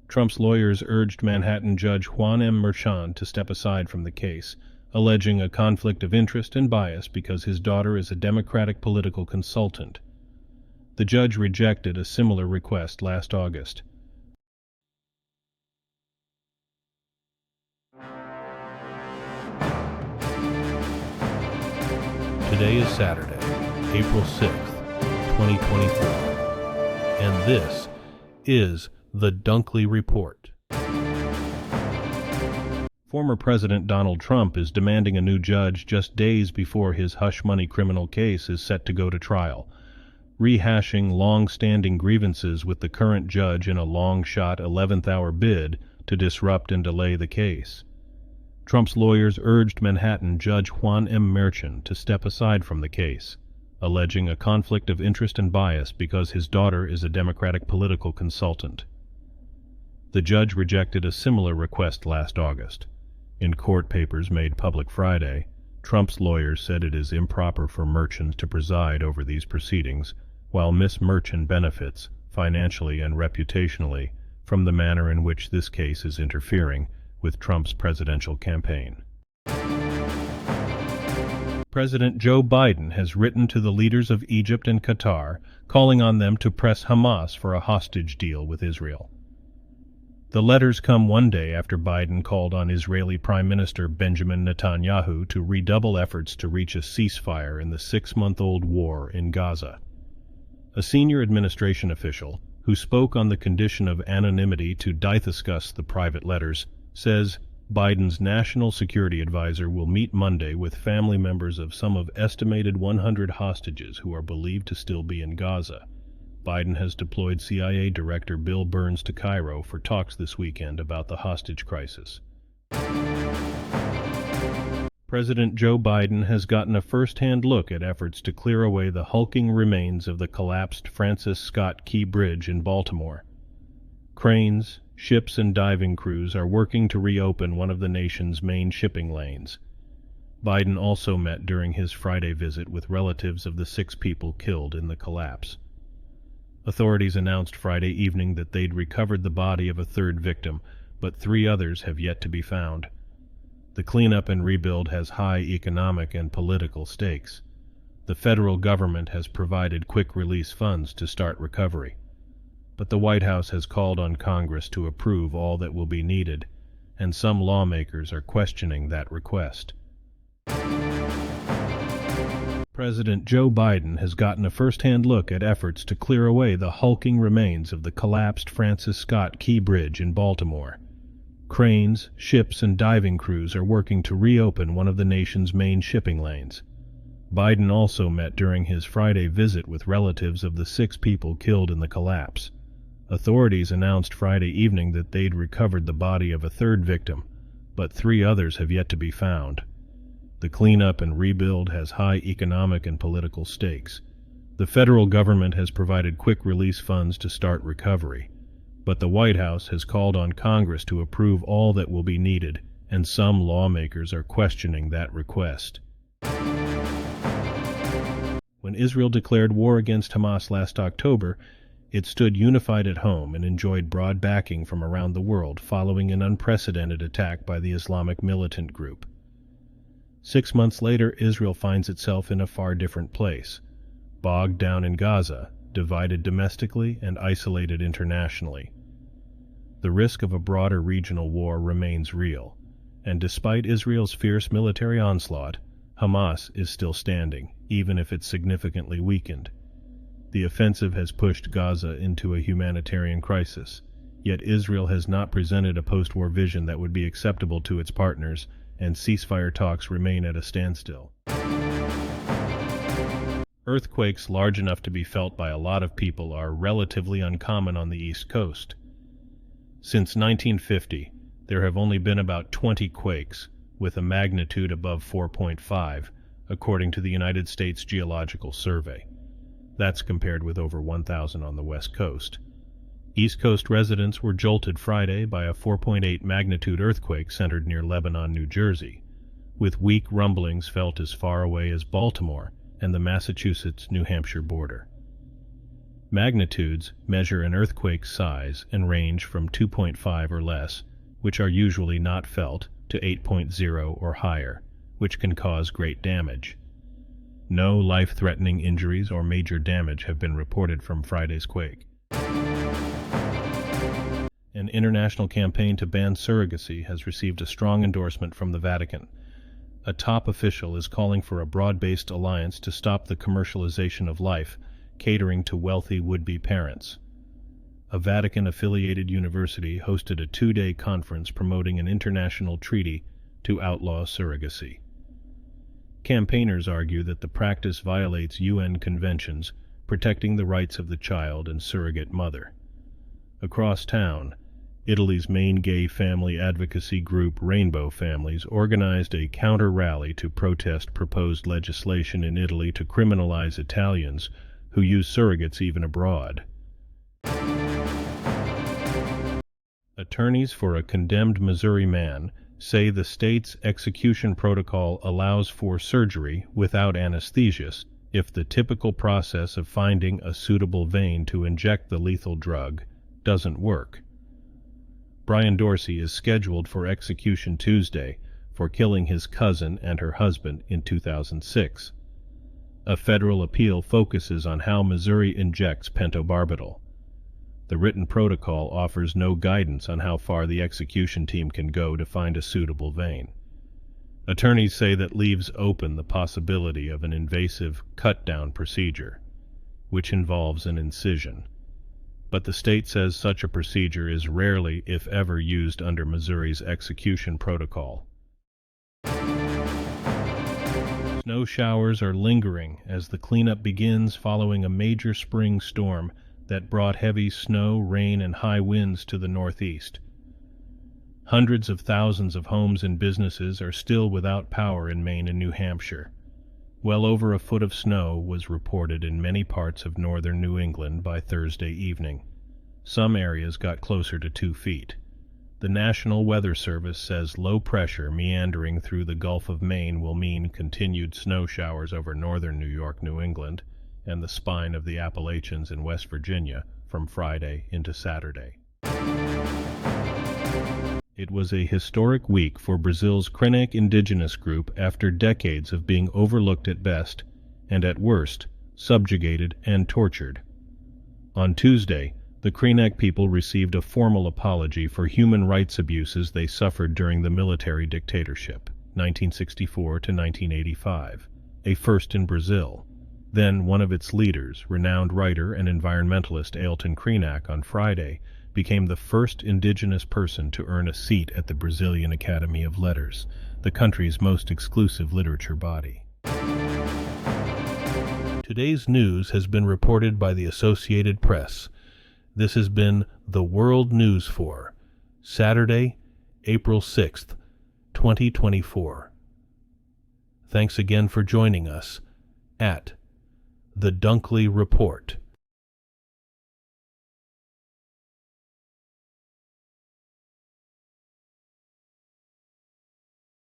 Trump's lawyers urged Manhattan Judge Juan M. Merchan to step aside from the case, alleging a conflict of interest and bias because his daughter is a Democratic political consultant. The judge rejected a similar request last August. Today is Saturday, April 6th, 2024, and this is the Dunkley Report. Former President Donald Trump is demanding a new judge just days before his hush-money criminal case is set to go to trial, rehashing long-standing grievances with the current judge in a long-shot 11th-hour bid to disrupt and delay the case. Trump's lawyers urged Manhattan Judge Juan M. Merchan to step aside from the case, alleging a conflict of interest and bias because his daughter is a Democratic political consultant. The judge rejected a similar request last August. In court papers made public Friday, Trump's lawyers said it is improper for Merchan to preside over these proceedings, while Ms. Merchan benefits, financially and reputationally, from the manner in which this case is interfering with Trump's presidential campaign. President Joe Biden has written to the leaders of Egypt and Qatar, calling on them to press Hamas for a hostage deal with Israel. The letters come one day after Biden called on Israeli Prime Minister Benjamin Netanyahu to redouble efforts to reach a ceasefire in the 6-month-old war in Gaza. A senior administration official, who spoke on the condition of anonymity to discuss the private letters, says Biden's national security advisor will meet Monday with family members of some of estimated 100 hostages who are believed to still be in Gaza. Biden has deployed CIA Director Bill Burns to Cairo for talks this weekend about the hostage crisis. President Joe Biden has gotten a first-hand look at efforts to clear away the hulking remains of the collapsed Francis Scott Key Bridge in Baltimore. Cranes, ships, and diving crews are working to reopen one of the nation's main shipping lanes. Biden also met during his Friday visit with relatives of the 6 people killed in the collapse. Authorities announced Friday evening that they'd recovered the body of a 3rd victim, but 3 others have yet to be found. The cleanup and rebuild has high economic and political stakes. The federal government has provided quick-release funds to start recovery. But the White House has called on Congress to approve all that will be needed, and some lawmakers are questioning that request. President Joe Biden has gotten a first-hand look at efforts to clear away the hulking remains of the collapsed Francis Scott Key Bridge in Baltimore. Cranes, ships, and diving crews are working to reopen one of the nation's main shipping lanes. Biden also met during his Friday visit with relatives of the 6 people killed in the collapse. Authorities announced Friday evening that they'd recovered the body of a 3rd victim, but 3 others have yet to be found. The cleanup and rebuild has high economic and political stakes. The federal government has provided quick-release funds to start recovery, but the White House has called on Congress to approve all that will be needed, and some lawmakers are questioning that request. When Israel declared war against Hamas last October, it stood unified at home and enjoyed broad backing from around the world following an unprecedented attack by the Islamic militant group. 6 months later, Israel finds itself in a far different place, bogged down in Gaza, divided domestically and isolated internationally. The risk of a broader regional war remains real, and despite Israel's fierce military onslaught, Hamas is still standing, even if it's significantly weakened. The offensive has pushed Gaza into a humanitarian crisis, yet Israel has not presented a post-war vision that would be acceptable to its partners, and ceasefire talks remain at a standstill. Earthquakes large enough to be felt by a lot of people are relatively uncommon on the East Coast. Since 1950, there have only been about 20 quakes, with a magnitude above 4.5, according to the United States Geological Survey. That's compared with over 1,000 on the West Coast. East Coast residents were jolted Friday by a 4.8 magnitude earthquake centered near Lebanon, New Jersey, with weak rumblings felt as far away as Baltimore and the Massachusetts-New Hampshire border. Magnitudes measure an earthquake's size and range from 2.5 or less, which are usually not felt, to 8.0 or higher, which can cause great damage. No life-threatening injuries or major damage have been reported from Friday's quake. An international campaign to ban surrogacy has received a strong endorsement from the Vatican. A top official is calling for a broad-based alliance to stop the commercialization of life, catering to wealthy would-be parents. A Vatican-affiliated university hosted a 2-day conference promoting an international treaty to outlaw surrogacy. Campaigners argue that the practice violates UN conventions protecting the rights of the child and surrogate mother. Across town, Italy's main gay family advocacy group Rainbow Families organized a counter-rally to protest proposed legislation in Italy to criminalize Italians who use surrogates even abroad. Attorneys for a condemned Missouri man say the state's execution protocol allows for surgery without anesthesia if the typical process of finding a suitable vein to inject the lethal drug doesn't work. Brian Dorsey is scheduled for execution Tuesday for killing his cousin and her husband in 2006. A federal appeal focuses on how Missouri injects pentobarbital. The written protocol offers no guidance on how far the execution team can go to find a suitable vein. Attorneys say that leaves open the possibility of an invasive cut-down procedure, which involves an incision. But the state says such a procedure is rarely, if ever, used under Missouri's execution protocol. Snow showers are lingering as the cleanup begins following a major spring storm that brought heavy snow, rain, and high winds to the northeast. Hundreds of thousands of homes and businesses are still without power in Maine and New Hampshire. Well over a foot of snow was reported in many parts of northern New England by Thursday evening. Some areas got closer to 2 feet. The National Weather Service says low pressure meandering through the Gulf of Maine will mean continued snow showers over northern New York, New England, and the spine of the Appalachians in West Virginia from Friday into Saturday. It was a historic week for Brazil's Krenak Indigenous group after decades of being overlooked at best and at worst subjugated and tortured. On Tuesday, the Krenak people received a formal apology for human rights abuses they suffered during the military dictatorship, 1964 to 1985, a first in Brazil. Then one of its leaders, renowned writer and environmentalist Ailton Krenak, on Friday, became the first indigenous person to earn a seat at the Brazilian Academy of Letters, the country's most exclusive literature body. Today's news has been reported by the Associated Press. This has been the World News for Saturday, April 6th, 2024. Thanks again for joining us at The Dunkley Report.